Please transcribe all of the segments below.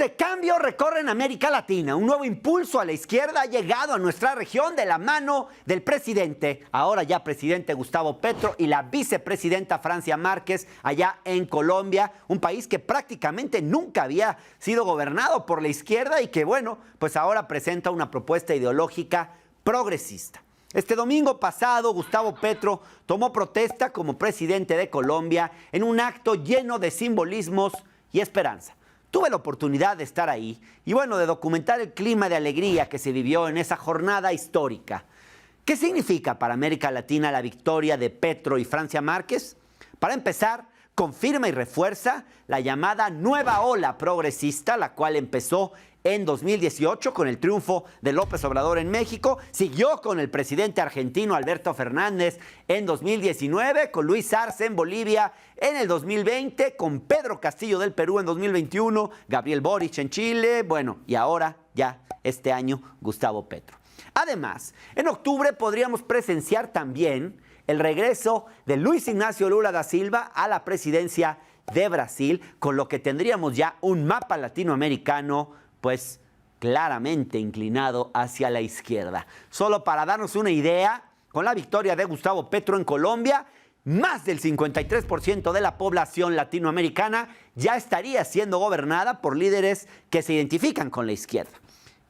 de cambio recorren América Latina. Un nuevo impulso a la izquierda ha llegado a nuestra región de la mano del presidente, ahora ya presidente Gustavo Petro, y la vicepresidenta Francia Márquez allá en Colombia, un país que prácticamente nunca había sido gobernado por la izquierda y que, bueno, pues ahora presenta una propuesta ideológica progresista. Este domingo pasado, Gustavo Petro tomó protesta como presidente de Colombia en un acto lleno de simbolismos y esperanza. Tuve la oportunidad de estar ahí y, bueno, de documentar el clima de alegría que se vivió en esa jornada histórica. ¿Qué significa para América Latina la victoria de Petro y Francia Márquez? Para empezar, confirma y refuerza la llamada nueva ola progresista, la cual empezó en 2018 con el triunfo de López Obrador en México, siguió con el presidente argentino Alberto Fernández en 2019, con Luis Arce en Bolivia en el 2020, con Pedro Castillo del Perú en 2021, Gabriel Boric en Chile, bueno, y ahora ya este año Gustavo Petro. Además, en octubre podríamos presenciar también el regreso de Luis Ignacio Lula da Silva a la presidencia de Brasil, con lo que tendríamos ya un mapa latinoamericano pues claramente inclinado hacia la izquierda. Solo para darnos una idea, con la victoria de Gustavo Petro en Colombia, más del 53% de la población latinoamericana ya estaría siendo gobernada por líderes que se identifican con la izquierda.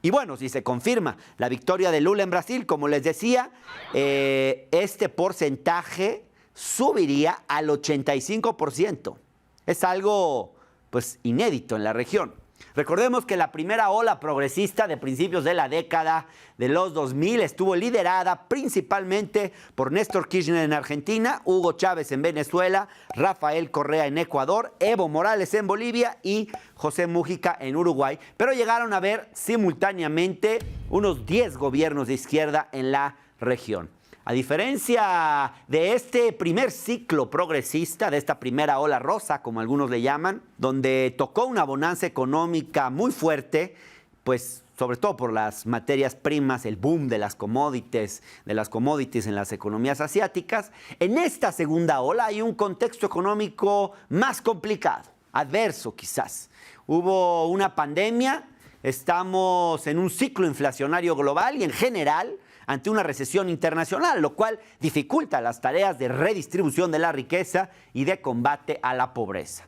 Y bueno, si se confirma la victoria de Lula en Brasil, como les decía, este porcentaje subiría al 85%. Es algo pues inédito en la región. Recordemos que la primera ola progresista de principios de la década de los 2000 estuvo liderada principalmente por Néstor Kirchner en Argentina, Hugo Chávez en Venezuela, Rafael Correa en Ecuador, Evo Morales en Bolivia y José Mújica en Uruguay. Pero llegaron a haber simultáneamente unos 10 gobiernos de izquierda en la región. A diferencia de este primer ciclo progresista, de esta primera ola rosa, como algunos le llaman, donde tocó una bonanza económica muy fuerte, pues sobre todo por las materias primas, el boom de las commodities en las economías asiáticas, en esta segunda ola hay un contexto económico más complicado, adverso quizás. Hubo una pandemia, estamos en un ciclo inflacionario global y en general ante una recesión internacional, lo cual dificulta las tareas de redistribución de la riqueza y de combate a la pobreza.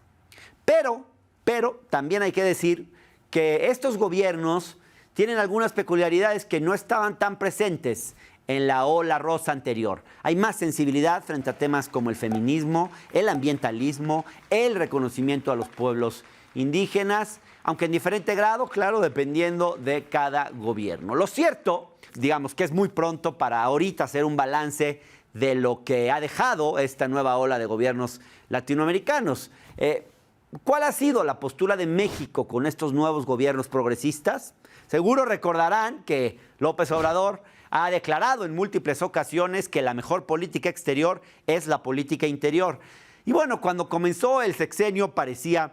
Pero también hay que decir que estos gobiernos tienen algunas peculiaridades que no estaban tan presentes en la ola rosa anterior. Hay más sensibilidad frente a temas como el feminismo, el ambientalismo, el reconocimiento a los pueblos indígenas, aunque en diferente grado, claro, dependiendo de cada gobierno. Lo cierto, digamos que es muy pronto para ahorita hacer un balance de lo que ha dejado esta nueva ola de gobiernos latinoamericanos. ¿Cuál ha sido la postura de México con estos nuevos gobiernos progresistas? Seguro recordarán que López Obrador ha declarado en múltiples ocasiones que la mejor política exterior es la política interior. Y bueno, cuando comenzó el sexenio parecía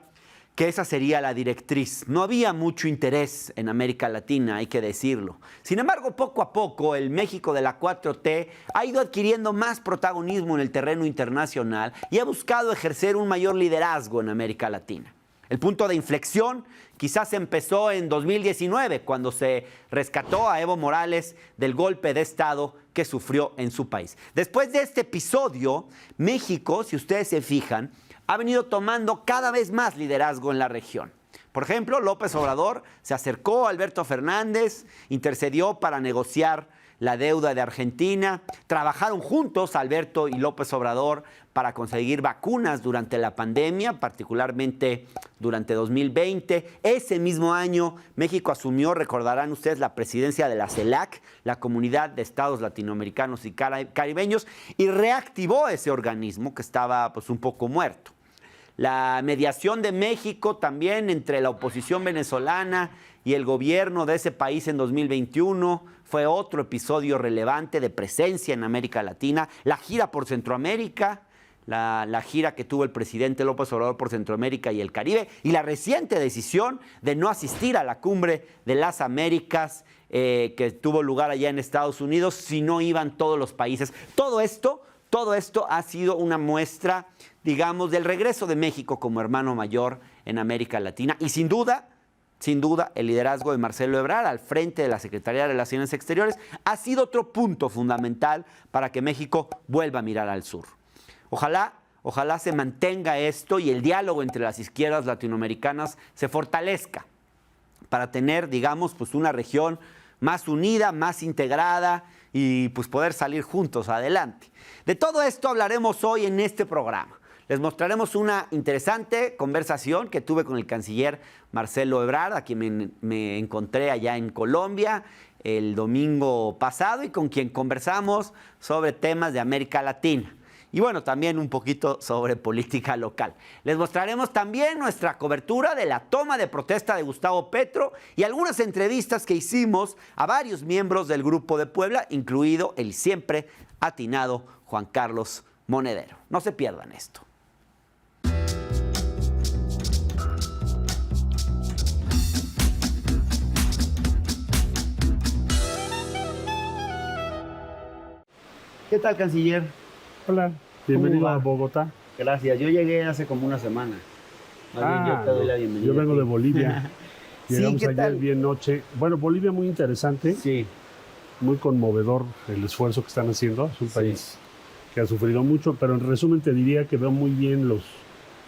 que esa sería la directriz. No había mucho interés en América Latina, hay que decirlo. Sin embargo, poco a poco, el México de la 4T ha ido adquiriendo más protagonismo en el terreno internacional y ha buscado ejercer un mayor liderazgo en América Latina. El punto de inflexión quizás empezó en 2019, cuando se rescató a Evo Morales del golpe de Estado que sufrió en su país. Después de este episodio, México, si ustedes se fijan, ha venido tomando cada vez más liderazgo en la región. Por ejemplo, López Obrador se acercó a Alberto Fernández, intercedió para negociar la deuda de Argentina, trabajaron juntos Alberto y López Obrador para conseguir vacunas durante la pandemia, particularmente durante 2020. Ese mismo año México asumió, recordarán ustedes, la presidencia de la CELAC, la Comunidad de Estados Latinoamericanos y Caribeños, y reactivó ese organismo que estaba pues un poco muerto. La mediación de México también entre la oposición venezolana y el gobierno de ese país en 2021 fue otro episodio relevante de presencia en América Latina. La gira por Centroamérica, la gira que tuvo el presidente López Obrador por Centroamérica y el Caribe, y la reciente decisión de no asistir a la Cumbre de las Américas que tuvo lugar allá en Estados Unidos si no iban todos los países. Todo esto ha sido una muestra, digamos, del regreso de México como hermano mayor en América Latina y sin duda sin duda, el liderazgo de Marcelo Ebrard al frente de la Secretaría de Relaciones Exteriores ha sido otro punto fundamental para que México vuelva a mirar al sur. Ojalá se mantenga esto y el diálogo entre las izquierdas latinoamericanas se fortalezca para tener, digamos, pues una región más unida, más integrada y pues poder salir juntos adelante. De todo esto hablaremos hoy en este programa. Les mostraremos una interesante conversación que tuve con el canciller Marcelo Ebrard, a quien me encontré allá en Colombia el domingo pasado y con quien conversamos sobre temas de América Latina. Y bueno, también un poquito sobre política local. Les mostraremos también nuestra cobertura de la toma de protesta de Gustavo Petro y algunas entrevistas que hicimos a varios miembros del Grupo de Puebla, incluido el siempre atinado Juan Carlos Monedero. No se pierdan esto. ¿Qué tal, canciller? Hola, bienvenido a Bogotá. Gracias, yo llegué hace como una semana. Más bien yo te doy la bienvenida. Yo vengo de Bolivia. Llegamos ¿qué ayer tal? bien noche. Bueno, Bolivia muy interesante, Sí, muy conmovedor el esfuerzo que están haciendo. Es un país que ha sufrido mucho, pero en resumen te diría que veo muy bien los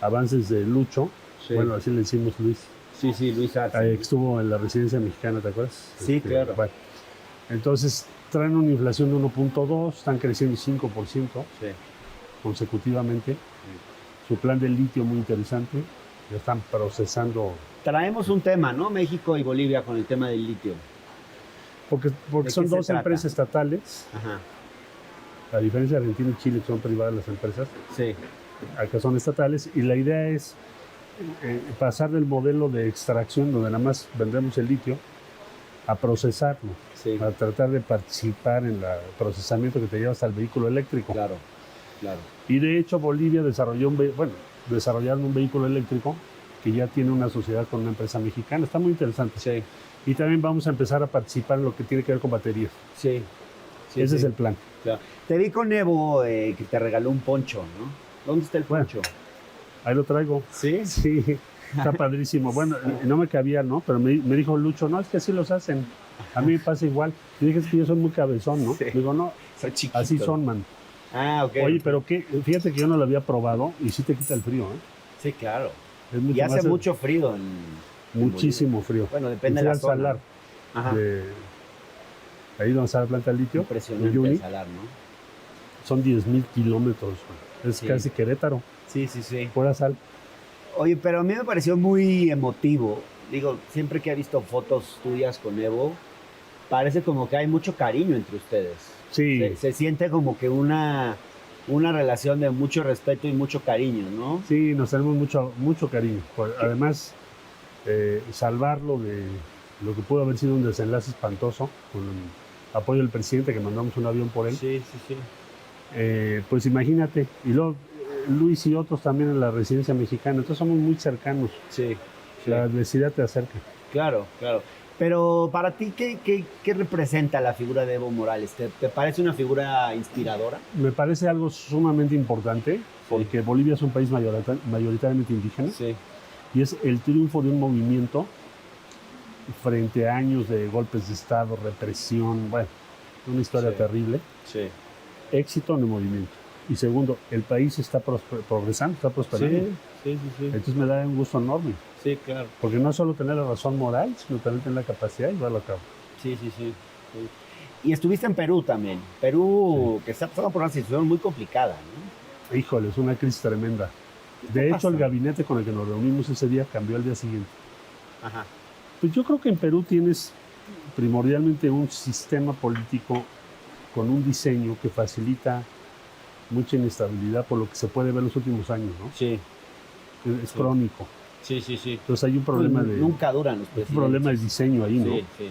avances de Lucho. Sí. Bueno, así le decimos Luis. sí, Luis Arce. Que estuvo en la residencia mexicana, ¿te acuerdas? Sí, claro. Bueno, entonces traen una inflación de 1.2, están creciendo 5% Sí. consecutivamente. Su plan de litio muy interesante. Ya están procesando. Traemos un tema, ¿no? México y Bolivia con el tema del litio. Porque ¿De son qué se dos trata? empresas estatales. Ajá. A diferencia de Argentina y Chile, que son privadas las empresas, Sí. acá son estatales. Y la idea es pasar del modelo de extracción, donde nada más vendemos el litio, a procesarlo. Sí. A tratar de participar en el procesamiento que te llevas al vehículo eléctrico. Claro. Y de hecho Bolivia desarrollaron un vehículo eléctrico que ya tiene una sociedad con una empresa mexicana. Está muy interesante. Sí. Y también vamos a empezar a participar en lo que tiene que ver con baterías. Sí. Ese es el plan. Claro. Te vi con Evo que te regaló un poncho, ¿no? ¿Dónde está el Bueno. poncho? Ahí lo traigo. ¿Sí? Sí, está padrísimo. Bueno, no me cabía, ¿no? Pero me dijo Lucho, no, es que así los hacen. A mí me pasa igual. Y dije, es que yo soy muy cabezón, ¿no? Sí. Digo, no, Soy chiquito. así son, man. Ah, ok. Oye, pero fíjate que yo no lo había probado y sí te quita el frío, ¿eh? Sí, claro. Es mucho Y hace más- mucho frío Muchísimo frío. Bueno, depende Y de fui la al zona. salar, Ajá. ahí donde está la planta de litio, Impresionante de Uyuni, el salar, ¿no? son 10,000 kilómetros. Es Sí. casi Querétaro, Sí. pura sal. Oye, pero a mí me pareció muy emotivo. Digo, siempre que he visto fotos tuyas con Evo, parece como que hay mucho cariño entre ustedes. Sí, Se siente como que una relación de mucho respeto y mucho cariño, ¿no? sí, nos tenemos mucho cariño. Además, salvarlo de lo que pudo haber sido un desenlace espantoso, con el apoyo del presidente, que mandamos un avión por él. Sí. Pues imagínate, y luego Luis y otros también en la residencia mexicana, entonces somos muy cercanos. Sí. La adversidad te acerca. Claro. Pero para ti, ¿qué representa la figura de Evo Morales? ¿Te parece una figura inspiradora? Me parece algo sumamente importante, porque Bolivia es un país mayoritariamente indígena, Sí. y es el triunfo de un movimiento frente a años de golpes de Estado, represión, bueno, una historia Sí. terrible. Sí. Éxito en el movimiento. Y segundo, el país está progresando, está prosperando. Sí. Entonces me da un gusto enorme, Sí, claro. porque no es solo tener la razón moral, sino también tener la capacidad de llevarlo a cabo. Sí. Y estuviste en Perú también. Perú, que está pasando por una situación muy complicada, ¿no? Híjole, es una crisis tremenda. ¿Qué De hecho, pasa? el gabinete con el que nos reunimos ese día cambió al día siguiente. Ajá. Pues yo creo que en Perú tienes primordialmente un sistema político con un diseño que facilita mucha inestabilidad por lo que se puede ver en los últimos años, ¿no? Sí. Es Sí. crónico. Sí. Entonces hay un problema Nunca duran los un presidentes. problema de diseño ahí, ¿no? Sí.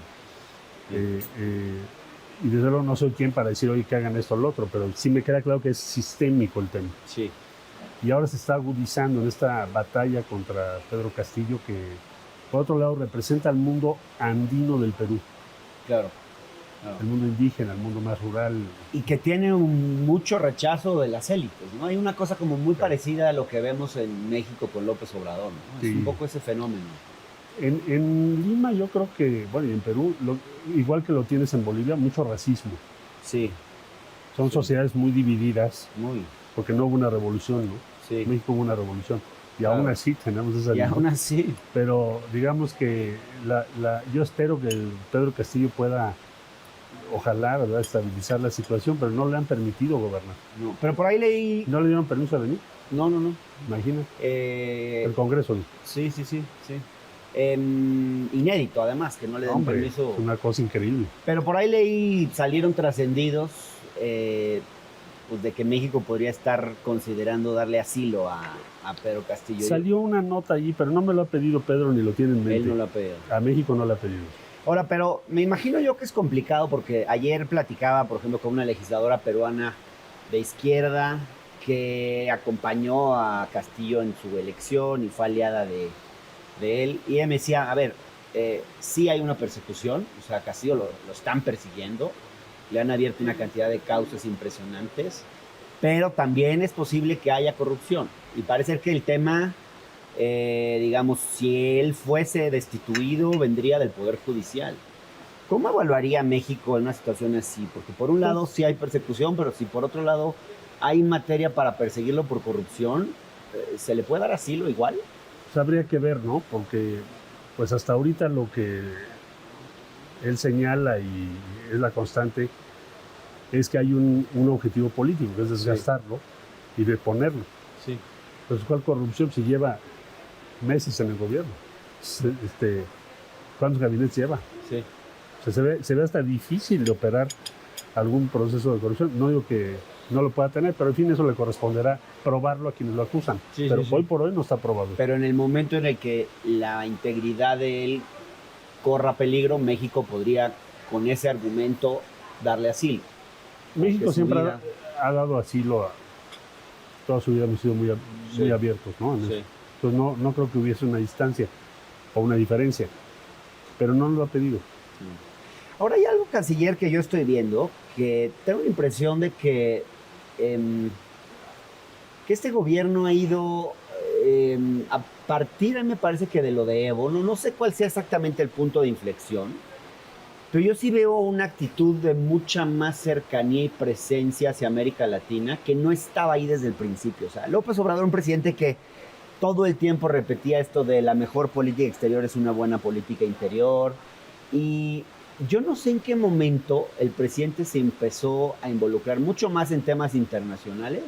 Y desde luego no soy quien para decir, oye, que hagan esto o lo otro, pero sí me queda claro que es sistémico el tema. Sí. Y ahora se está agudizando en esta batalla contra Pedro Castillo, que por otro lado representa al mundo andino del Perú, Claro. el mundo indígena, el mundo más rural. Y que tiene mucho rechazo de las élites, ¿no? Hay una cosa como muy parecida a lo que vemos en México con López Obrador, ¿no? Es Sí. un poco ese fenómeno. En Lima yo creo que, bueno, y en Perú, igual que lo tienes en Bolivia, mucho racismo. Sí, Son sociedades muy divididas, muy. porque no hubo una revolución, ¿no? Sí. México hubo una revolución. Y Claro. aún así tenemos esa Y división. aún así. Pero digamos que yo espero que el Pedro Castillo pueda, ojalá, ¿verdad?, estabilizar la situación, pero no le han permitido gobernar. No. Pero por ahí leí. No le dieron permiso a venir, No. imagina. El Congreso. Sí. Inédito, además, que no le den Hombre, permiso. es una cosa increíble. Pero por ahí leí, salieron trascendidos pues de que México podría estar considerando darle asilo a Pedro Castillo. Salió una nota allí, pero no me lo ha pedido Pedro ni lo tiene en mente. Él no lo ha pedido. A México no lo ha pedido. Ahora, pero me imagino yo que es complicado porque ayer platicaba, por ejemplo, con una legisladora peruana de izquierda que acompañó a Castillo en su elección y fue aliada de él. Y ella me decía, a ver, sí hay una persecución, o sea, Castillo lo están persiguiendo, le han abierto una cantidad de causas impresionantes, pero también es posible que haya corrupción. Y parece que el tema, digamos, si él fuese destituido, vendría del Poder Judicial. ¿Cómo evaluaría México en una situación así? Porque por un lado sí hay persecución, pero si por otro lado hay materia para perseguirlo por corrupción, ¿se le puede dar asilo igual? Pues habría que ver, ¿no? Porque pues hasta ahorita lo que él señala y es la constante es que hay un objetivo político, que es desgastarlo y deponerlo. Sí. Pues ¿cuál corrupción si lleva meses en el gobierno? ¿Cuántos gabinetes lleva? Sí. O sea, se ve hasta difícil de operar algún proceso de corrupción. No digo que no lo pueda tener, pero en fin, eso le corresponderá probarlo a quienes lo acusan. Pero hoy por hoy no está probado. Pero en el momento en el que la integridad de él corra peligro, México podría, con ese argumento, darle asilo. México siempre ha dado asilo toda su vida, hemos sido muy abiertos, ¿no? Entonces no creo que hubiese una distancia o una diferencia, pero no lo ha pedido. Ahora hay algo, canciller, que yo estoy viendo, que tengo la impresión de que este gobierno ha ido a partir, me parece que de lo de Evo, no sé cuál sea exactamente el punto de inflexión, pero yo sí veo una actitud de mucha más cercanía y presencia hacia América Latina que no estaba ahí desde el principio. O sea, López Obrador, un presidente que todo el tiempo repetía esto de la mejor política exterior es una buena política interior, y yo no sé en qué momento el presidente se empezó a involucrar mucho más en temas internacionales,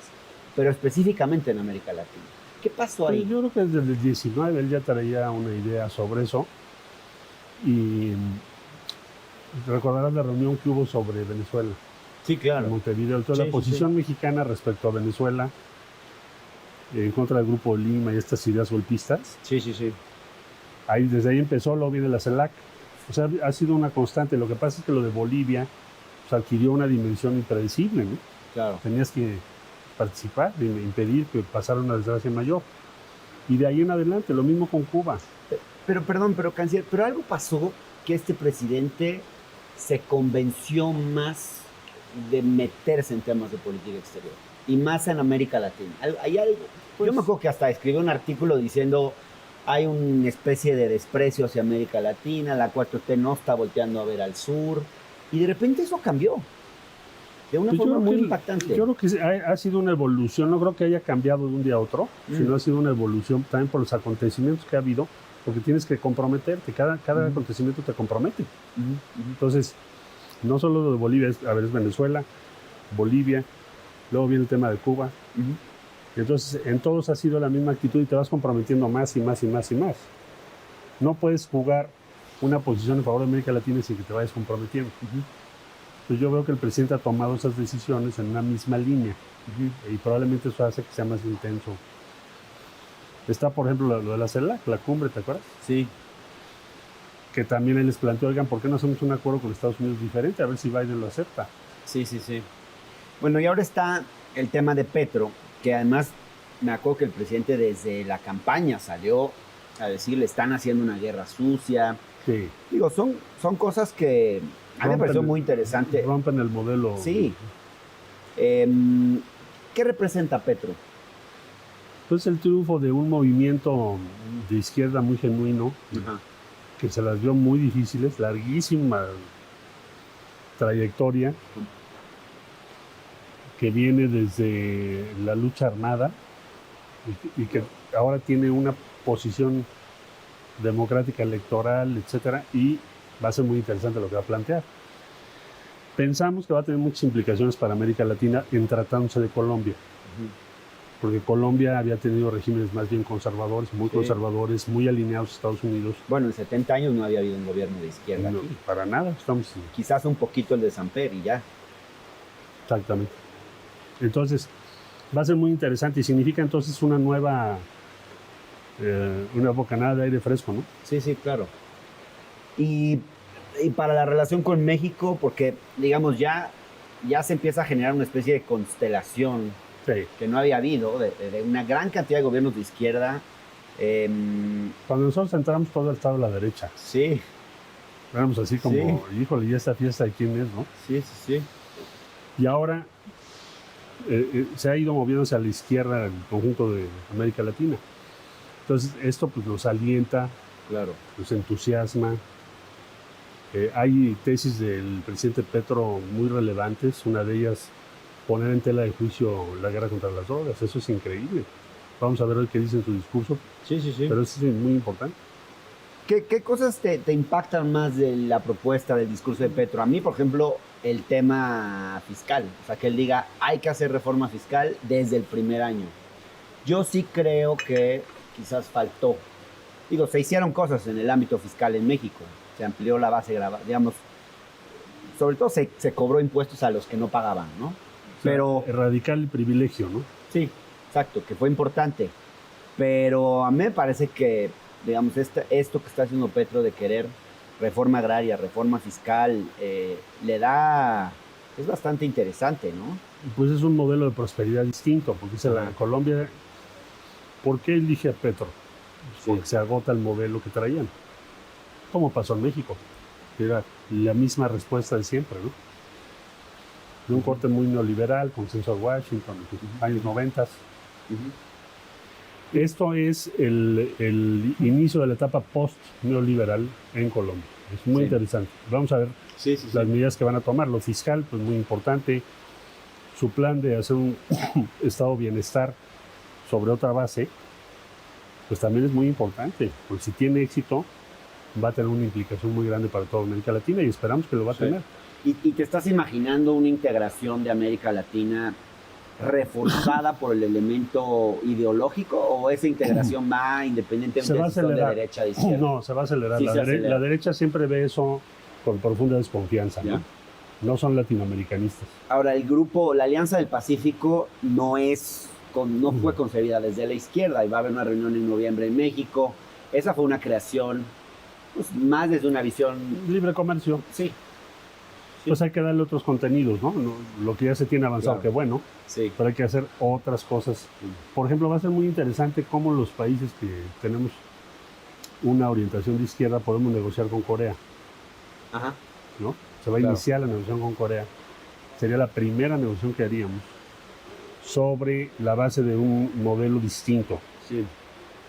pero específicamente en América Latina. ¿Qué pasó ahí? Pues yo creo que desde el 19 él ya traía una idea sobre eso, y recordarás la reunión que hubo sobre Venezuela. Sí, claro. En Montevideo. Entonces la posición mexicana respecto a Venezuela, en contra del Grupo de Lima y estas ideas golpistas. Sí. Desde ahí empezó, luego viene la CELAC. O sea, ha sido una constante. Lo que pasa es que lo de Bolivia pues, adquirió una dimensión impredecible, ¿no? Claro. Tenías que participar, impedir que pasara una desgracia mayor. Y de ahí en adelante, lo mismo con Cuba. Pero canciller, pero algo pasó que este presidente se convenció más de meterse en temas de política exterior y más en América Latina. Hay algo, yo me acuerdo que hasta escribió un artículo diciendo hay una especie de desprecio hacia América Latina, la 4T no está volteando a ver al sur, y de repente eso cambió de una forma muy impactante. Yo creo que ha sido una evolución, no creo que haya cambiado de un día a otro, sino ha sido una evolución también por los acontecimientos que ha habido, porque tienes que comprometerte, cada acontecimiento te compromete. Entonces, no solo lo de Bolivia, es Venezuela, Bolivia, luego viene el tema de Cuba. Entonces, en todos ha sido la misma actitud y te vas comprometiendo más y más y más y más. No puedes jugar una posición en favor de América Latina sin que te vayas comprometiendo. Entonces, yo veo que el presidente ha tomado esas decisiones en una misma línea y probablemente eso hace que sea más intenso. Está, por ejemplo, lo de la CELAC, la cumbre, ¿te acuerdas? Sí. Que también él les planteó, oigan, ¿por qué no hacemos un acuerdo con Estados Unidos diferente? A ver si Biden lo acepta. Sí. Bueno, y ahora está el tema de Petro, que además me acuerdo que el presidente desde la campaña salió a decir, le están haciendo una guerra sucia. Sí. Digo, son cosas que a mí me pareció muy interesante. Rompen el modelo. Sí. ¿Qué representa Petro? Pues el triunfo de un movimiento de izquierda muy genuino, que se las vio muy difíciles, larguísima trayectoria, que viene desde la lucha armada y que ahora tiene una posición democrática electoral, etcétera, y va a ser muy interesante lo que va a plantear. Pensamos que va a tener muchas implicaciones para América Latina en tratándose de Colombia, porque Colombia había tenido regímenes más bien conservadores, muy conservadores, muy alineados a Estados Unidos. Bueno, en 70 años no había habido un gobierno de izquierda No, aquí. para nada, estamos... Quizás un poquito el de Samper y ya. Exactamente. Entonces, va a ser muy interesante y significa entonces una bocanada de aire fresco, ¿no? Sí, sí, claro. Y para la relación con México, porque, digamos, ya se empieza a generar una especie de constelación Sí. que no había habido, de una gran cantidad de gobiernos de izquierda. Cuando nosotros entramos, todo estaba a la derecha. Sí, Éramos así como, híjole, ¿y esta fiesta de quién es, no? sí, sí, sí. Y ahora se ha ido moviéndose a la izquierda el conjunto de América Latina. Entonces, esto pues nos alienta, Claro. nos entusiasma. Hay tesis del presidente Petro muy relevantes, una de ellas poner en tela de juicio la guerra contra las drogas, eso es increíble. Vamos a ver hoy qué dice en su discurso, Sí, sí, sí. pero eso es muy importante. ¿Qué cosas te impactan más de la propuesta del discurso de Petro? A mí, por ejemplo, el tema fiscal. O sea, que él diga, hay que hacer reforma fiscal desde el primer año. Yo sí creo que quizás faltó. Digo, se hicieron cosas en el ámbito fiscal en México. Se amplió la base grabada, digamos. Sobre todo se cobró impuestos a los que no pagaban, ¿no? Pero Erradicar el privilegio, ¿no? sí, exacto, que fue importante. Pero a mí me parece que, digamos, esto que está haciendo Petro de querer reforma agraria, reforma fiscal, es bastante interesante, ¿no? Pues es un modelo de prosperidad distinto, porque dice la Colombia, ¿por qué elige a Petro? Porque se agota el modelo que traían. Como pasó en México. Era la misma respuesta de siempre, ¿no? De un corte muy neoliberal, consenso de Washington, años 90. Esto es el inicio de la etapa post-neoliberal en Colombia. Es muy interesante. Vamos a ver las medidas que van a tomar. Lo fiscal, pues muy importante. Su plan de hacer un estado de bienestar sobre otra base, pues también es muy importante. Porque si tiene éxito, va a tener una implicación muy grande para toda América Latina y esperamos que lo va a tener. ¿Y te estás imaginando una integración de América Latina reforzada por el elemento ideológico o esa integración va independientemente de si son de derecha o de izquierda? No, se va a acelerar. Sí, La derecha siempre ve eso con profunda desconfianza, ¿no? No son latinoamericanistas. Ahora, el grupo, la Alianza del Pacífico no fue concebida desde la izquierda y va a haber una reunión en noviembre en México. Esa fue una creación pues, más desde una visión... Libre comercio. Sí. Pues hay que darle otros contenidos, ¿no? Lo que ya se tiene avanzado, que bueno, pero hay que hacer otras cosas. Por ejemplo, va a ser muy interesante cómo los países que tenemos una orientación de izquierda podemos negociar con Corea. Ajá. ¿No? Se va a iniciar la negociación con Corea. Sería la primera negociación que haríamos sobre la base de un modelo distinto. Sí.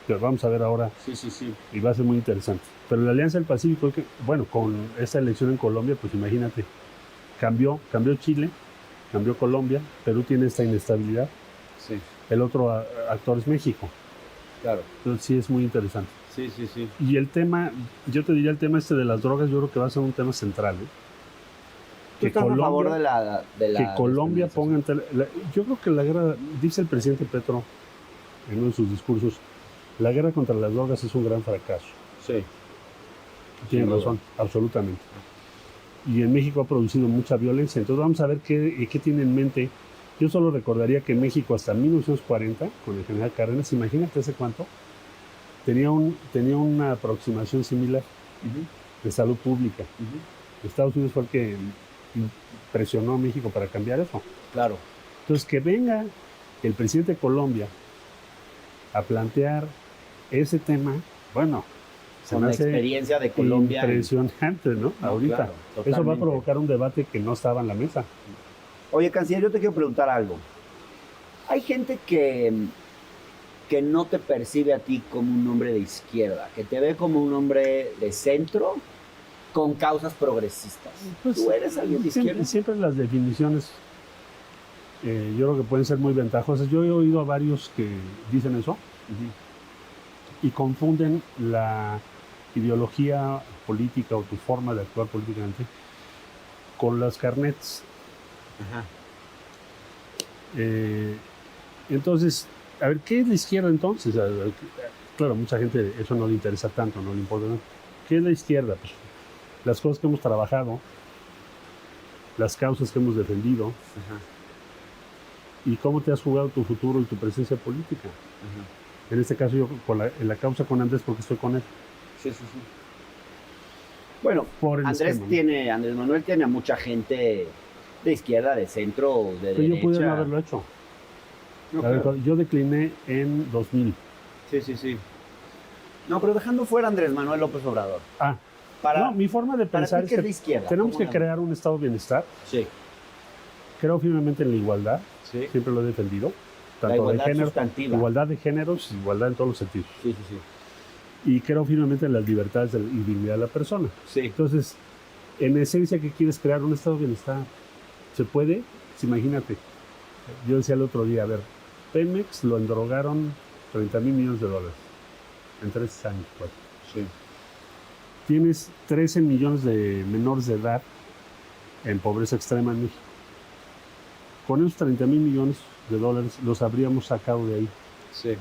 Pero vamos a ver ahora. Sí. Y va a ser muy interesante. Pero la Alianza del Pacífico, bueno, con esta elección en Colombia, pues imagínate, cambió Chile, cambió Colombia, Perú tiene esta inestabilidad. Sí. El otro actor es México. Claro. Entonces sí es muy interesante. Sí. Y el tema, yo te diría el tema este de las drogas, yo creo que va a ser un tema central, ¿eh? ¿Tú estás a favor de la que Colombia ponga yo creo que la guerra, dice el presidente Petro en uno de sus discursos, la guerra contra las drogas es un gran fracaso. Sí. Tiene razón, absolutamente. Y en México ha producido mucha violencia. Entonces vamos a ver qué tiene en mente. Yo solo recordaría que México hasta 1940, con el general Cárdenas, imagínate hace cuánto, tenía una aproximación similar de salud pública. Estados Unidos fue el que presionó a México para cambiar eso. Claro. Entonces que venga el presidente de Colombia a plantear ese tema, bueno, con la experiencia de Colombia. Impresionante, ¿no? Ahorita. Claro, eso va a provocar un debate que no estaba en la mesa. Oye, canciller, yo te quiero preguntar algo. Hay gente que que no te percibe a ti como un hombre de izquierda, que te ve como un hombre de centro con causas progresistas. Pues, ¿Tú eres alguien de izquierda? Siempre las definiciones yo creo que pueden ser muy ventajosas. Yo he oído a varios que dicen eso y confunden la ideología política o tu forma de actuar políticamente con las carnets. Ajá. Entonces, a ver, ¿qué es la izquierda entonces? Claro, mucha gente eso no le interesa tanto, no le importa tanto. ¿Qué es la izquierda? Pues las cosas que hemos trabajado, las causas que hemos defendido. Ajá. ¿Y cómo te has jugado tu futuro y tu presencia política? Ajá. En este caso yo en la causa con Andrés porque estoy con él. Sí. Bueno, Por el Andrés Manuel tiene a mucha gente de izquierda, de centro, de Pero derecha. yo pude no haberlo hecho. No, A ver, claro. yo decliné en 2000. Sí. No, pero dejando fuera a Andrés Manuel López Obrador. No, mi forma de para pensar ti, es ¿qué que es la izquierda? tenemos ¿Cómo que la- crear un estado de bienestar. Sí. Creo firmemente en la igualdad. Sí. Siempre lo he defendido. La Tanto igualdad de género, sustantiva. igualdad de géneros, igualdad en todos los sentidos. Sí. Y creo firmemente en las libertades y dignidad de la persona. Sí. Entonces, en esencia, ¿qué quieres crear? Un estado de bienestar. ¿Se puede? Pues imagínate. Yo decía el otro día, a ver, Pemex lo endrogaron $30,000 millones en 3 años. 4. Sí. Tienes 13 millones de menores de edad en pobreza extrema en México. Con esos $30,000 millones los habríamos sacado de ahí. Sí.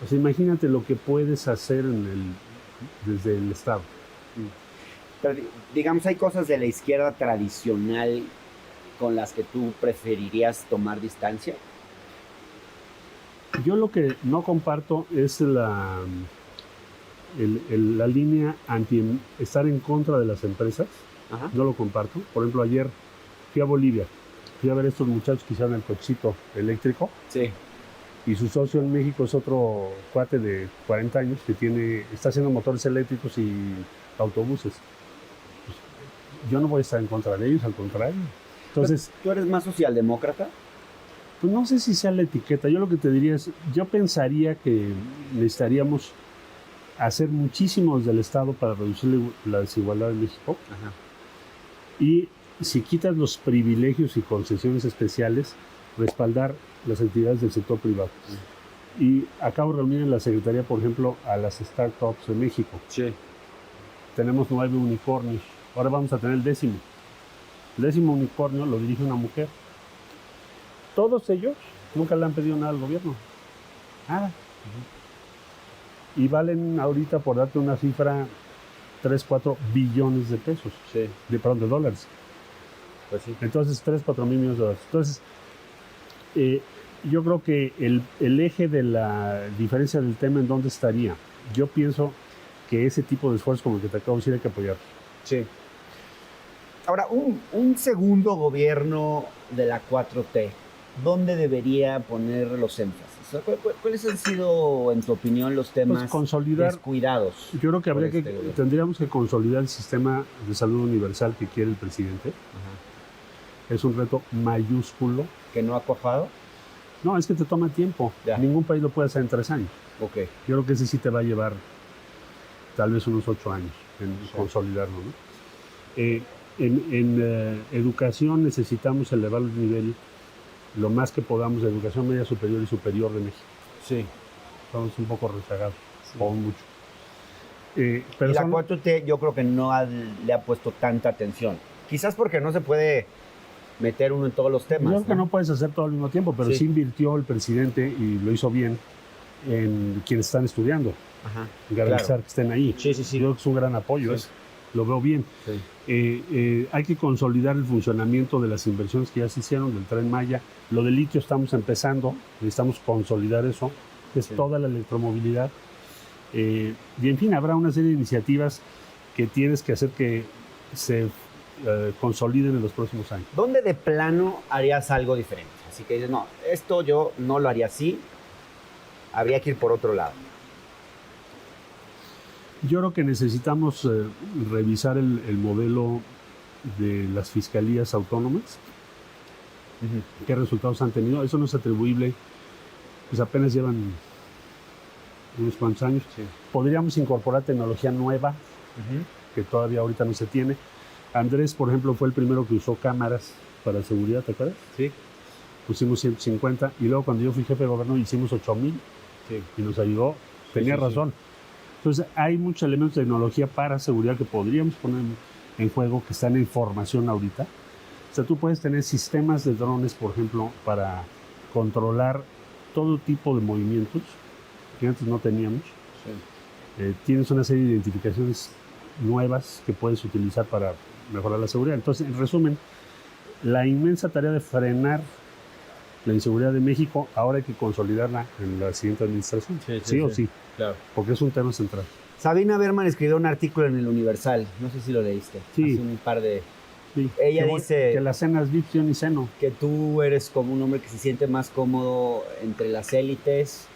O sea, imagínate lo que puedes hacer desde el Estado. Pero, digamos, hay cosas de la izquierda tradicional con las que tú preferirías tomar distancia. Yo lo que no comparto es la línea anti estar en contra de las empresas. Ajá. No lo comparto. Por ejemplo, ayer fui a Bolivia. Fui a ver a estos muchachos que hicieron el cochito eléctrico. Sí. Y su socio en México es otro cuate de 40 años que está haciendo motores eléctricos y autobuses. Pues, yo no voy a estar en contra de ellos, al contrario. Entonces, ¿Tú eres más socialdemócrata? pues no sé si sea la etiqueta. Yo lo que te diría es, yo pensaría que necesitaríamos hacer muchísimo desde el Estado para reducir la desigualdad en México. Ajá. Y si quitas los privilegios y concesiones especiales, respaldar las actividades del sector privado. Y acabo de reunir en la Secretaría, por ejemplo, a las startups de México. Sí. Tenemos 9 unicornios. Ahora vamos a tener el 10º. El 10º unicornio lo dirige una mujer. Todos ellos nunca le han pedido nada al gobierno. Nada. Y valen ahorita, por darte una cifra, 3-4 billones de pesos. Sí. De dólares. Pues sí. Entonces, 3-4 mil millones de dólares. Entonces, yo creo que el eje de la diferencia del tema en dónde estaría. Yo pienso que ese tipo de esfuerzos como el que te acabo de decir hay que apoyar. Sí. Ahora, un segundo gobierno de la 4T, ¿dónde debería poner los énfasis? O sea, ¿cuáles han sido, en tu opinión, los temas Pues consolidar, descuidados? yo creo que por este gobierno? tendríamos que consolidar el sistema de salud universal que quiere el presidente. Ajá. Es un reto mayúsculo. ¿Que no ha cuajado? No, es que te toma tiempo. Ya. Ningún país lo puede hacer en 3 años. Ok. Yo creo que ese sí te va a llevar tal vez unos 8 años en Sí. consolidarlo, ¿no? En educación necesitamos elevar el nivel lo más que podamos de educación media superior y superior de México. Sí. Estamos un poco rezagados, o mucho. Y Pero la son- 4T yo creo que no le ha puesto tanta atención. Quizás porque no se puede meter uno en todos los yo temas. creo que no puedes hacer todo al mismo tiempo, pero Sí. sí invirtió el presidente y lo hizo bien en quienes están estudiando, Ajá. garantizar Claro. que estén ahí. Sí. Yo creo que es un gran apoyo, Sí. lo veo bien. Sí. Hay que consolidar el funcionamiento de las inversiones que ya se hicieron del Tren Maya. Lo del litio estamos empezando, necesitamos consolidar eso, que es Sí. toda la electromovilidad. Y en fin, habrá una serie de iniciativas que tienes que hacer que se consoliden en los próximos años. ¿Dónde de plano harías algo diferente? Así que dices, no, esto yo no lo haría así, habría que ir por otro lado. Yo creo que necesitamos revisar el modelo de las fiscalías autónomas. ¿Qué resultados han tenido? Eso no es atribuible pues apenas llevan unos cuantos años. Sí. Podríamos incorporar tecnología nueva, que todavía ahorita no se tiene. Andrés, por ejemplo, fue el primero que usó cámaras para seguridad, ¿te acuerdas? Sí. Pusimos 150 y luego cuando yo fui jefe de gobierno hicimos 8,000 y nos ayudó. Tenía razón. Entonces hay muchos elementos de tecnología para seguridad que podríamos poner en juego, que están en formación ahorita. O sea, tú puedes tener sistemas de drones, por ejemplo, para controlar todo tipo de movimientos que antes no teníamos. Sí. Tienes una serie de identificaciones nuevas que puedes utilizar para mejorar la seguridad. Entonces, en resumen, la inmensa tarea de frenar la inseguridad de México ahora hay que consolidarla en la siguiente administración. Sí o sí. Claro. Porque es un tema central. Sabina Berman escribió un artículo en El Universal, no sé si lo leíste, sí. Hace un par de... Sí. Ella dice que las cenas VIP yo ni ceno. Que tú eres como un hombre que se siente más cómodo entre las élites,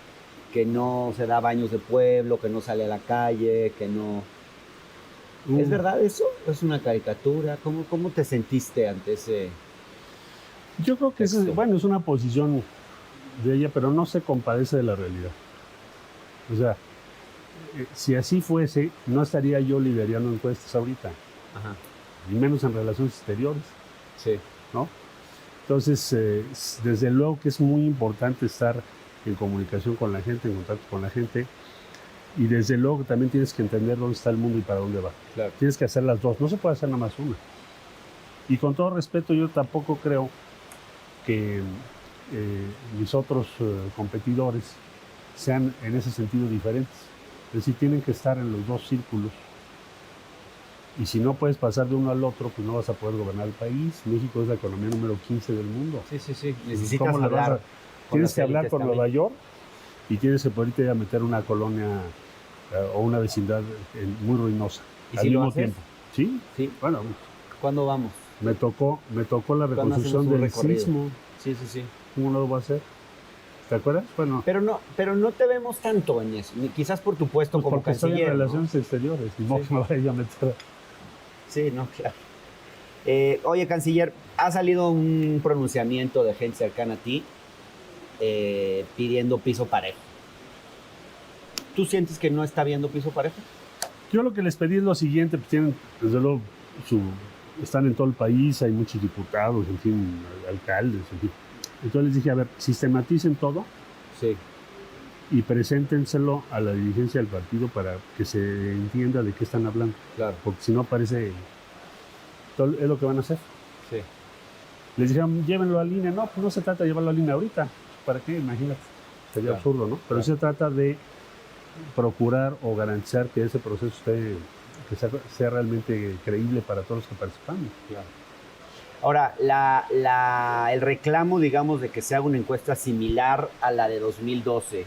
que no se da baños de pueblo, que no sale a la calle, que no... ¿Es verdad eso? ¿Es una caricatura? ¿Cómo te sentiste ante ese...? Yo creo que es una posición de ella, pero no se compadece de la realidad. O sea, si así fuese, no estaría yo liderando encuestas ahorita. Ajá. Y menos en relaciones exteriores. Sí. ¿No? Entonces, desde luego que es muy importante estar en comunicación con la gente, en contacto con la gente. Y desde luego que también tienes que entender dónde está el mundo y para dónde va. Claro. Tienes que hacer las dos, no se puede hacer nada más una. Y con todo respeto, yo tampoco creo que mis otros competidores sean en ese sentido diferentes. Es decir, tienen que estar en los dos círculos. Y si no puedes pasar de uno al otro, pues no vas a poder gobernar el país. México es la economía número 15 del mundo. Sí. Necesitas hablar. Tienes que hablar con Nueva York y tienes que poder irte a meter una colonia o una vecindad muy ruinosa. ¿Y al si mismo lo haces? tiempo. ¿Sí? Sí. Bueno. ¿Cuándo vamos? Me tocó la reconstrucción del sismo. Sí. ¿Cómo no lo voy a hacer? ¿Te acuerdas? Bueno. Pero no te vemos tanto en eso. Quizás por tu puesto pues como porque canciller. Estoy en relaciones exteriores. Y no que me vaya a meter. Sí, no, claro. Oye, canciller, ha salido un pronunciamiento de gente cercana a ti pidiendo piso parejo. ¿Tú sientes que no está habiendo piso parejo? Yo lo que les pedí es lo siguiente, pues tienen, desde luego, están en todo el país, hay muchos diputados, en fin, alcaldes, en fin. Entonces les dije, a ver, sistematicen todo. Sí. Y preséntenselo a la dirigencia del partido para que se entienda de qué están hablando. Claro. Porque si no parece... Es lo que van a hacer. Sí. Les dijeron, llévenlo al INE. No, pues no se trata de llevarlo al INE ahorita. ¿Para qué? Imagínate. Sería absurdo, ¿no? Pero se trata de procurar o garantizar que ese proceso sea realmente creíble para todos los que participamos. Claro. Ahora, el reclamo, digamos, de que se haga una encuesta similar a la de 2012.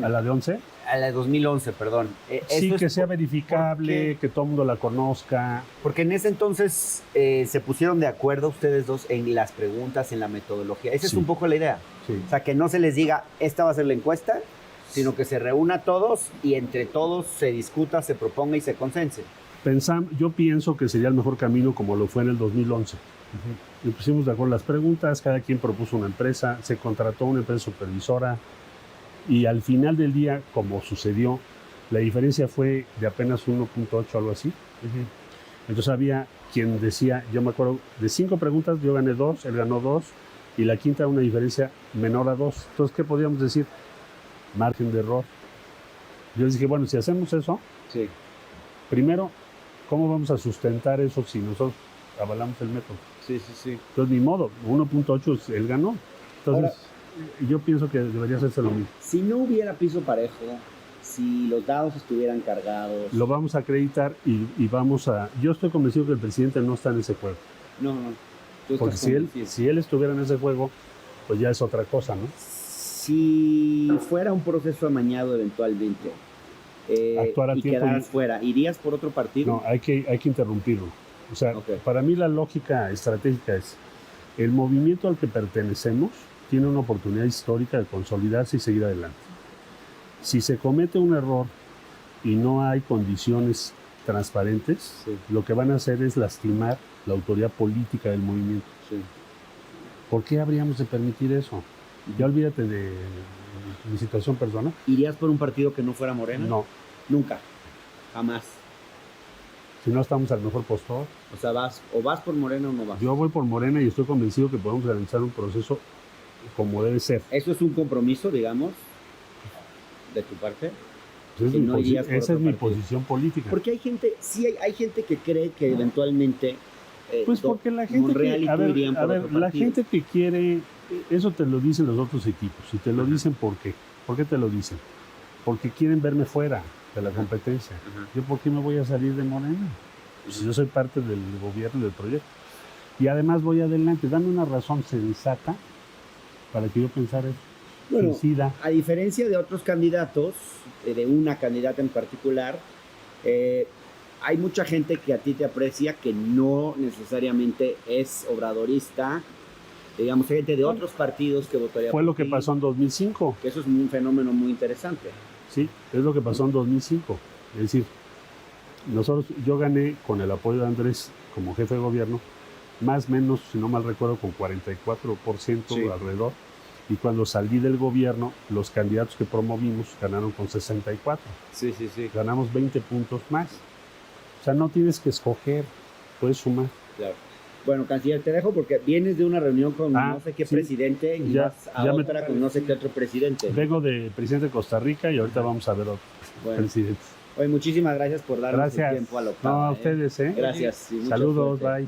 ¿A la de 11? A la de 2011, perdón. Sí, que sea verificable, que todo el mundo la conozca. Porque en ese entonces se pusieron de acuerdo ustedes dos en las preguntas, en la metodología. Esa es un poco la idea. Sí. O sea, que no se les diga, esta va a ser la encuesta, sino que se reúna todos y entre todos se discuta, se proponga y se consense. Yo pienso que sería el mejor camino como lo fue en el 2011. Uh-huh. Nos pusimos de acuerdo las preguntas, cada quien propuso una empresa, se contrató una empresa supervisora y al final del día, como sucedió, la diferencia fue de apenas 1.8, algo así. Uh-huh. Entonces había quien decía, yo me acuerdo, de 5 preguntas yo gané 2, él ganó 2 y la quinta una diferencia menor a 2. Entonces, ¿qué podríamos decir? Margen de error. Yo les dije, bueno, si hacemos eso, sí. Primero, ¿cómo vamos a sustentar eso si nosotros avalamos el método? Sí. Entonces, ni modo, 1.8 él ganó. Entonces, ahora, yo pienso que debería hacerse lo mismo. Si no hubiera piso parejo, si los dados estuvieran cargados... Lo vamos a acreditar y vamos a... Yo estoy convencido que el presidente no está en ese juego. No. Porque si él estuviera en ese juego, pues ya es otra cosa, ¿no? Si fuera un proceso amañado eventualmente y quedaras fuera, ¿irías por otro partido? No, hay que interrumpirlo. O sea, para mí la lógica estratégica es el movimiento al que pertenecemos tiene una oportunidad histórica de consolidarse y seguir adelante. Si se comete un error y no hay condiciones transparentes, lo que van a hacer es lastimar la autoridad política del movimiento. Sí. ¿Por qué habríamos de permitir eso? Ya olvídate de mi situación personal. ¿Irías por un partido que no fuera Morena? No, Nunca. Jamás. si no estamos al mejor postor. O sea, vas por Morena o no vas. Yo voy por Morena y estoy convencido que podemos realizar un proceso como debe ser. ¿Eso es un compromiso, digamos, de tu parte? Pues que no irías por esa otro es mi partido. posición política. Porque hay gente, sí hay gente que cree que eventualmente Pues porque la gente Monreal y que, tú irían por otro la partido. gente que quiere, eso te lo dicen los otros equipos, y te lo dicen ¿por qué? ¿Por qué te lo dicen? Porque quieren verme fuera de la competencia. Ajá. ¿Yo por qué me voy a salir de Morena? Pues yo soy parte del gobierno y del proyecto. Y además voy adelante, dame una razón sensata para que yo pensara eso. Bueno, Suicida. a diferencia de otros candidatos, de una candidata en particular, hay mucha gente que a ti te aprecia que no necesariamente es obradorista. Digamos, hay gente de otros partidos que votaría Fue por lo que ti, pasó en 2005. que eso es un fenómeno muy interesante. Sí, es lo que pasó en 2005. Es decir, yo gané con el apoyo de Andrés como jefe de gobierno, más o menos, si no mal recuerdo, con 44% Sí. alrededor. Y cuando salí del gobierno, los candidatos que promovimos ganaron con 64. Sí. Ganamos 20 puntos más. O sea, no tienes que escoger, puedes sumar. Claro. Bueno, canciller, te dejo porque vienes de una reunión con no sé qué sí. presidente y Ya- vas a ya me- otra con no sé qué otro presidente. Vengo de presidente de Costa Rica y ahorita vamos a ver otros Bueno, presidentes. oye, muchísimas gracias por darnos Gracias. el tiempo a No, a ustedes, ¿eh? Gracias. Y mucha Saludos, suerte. bye.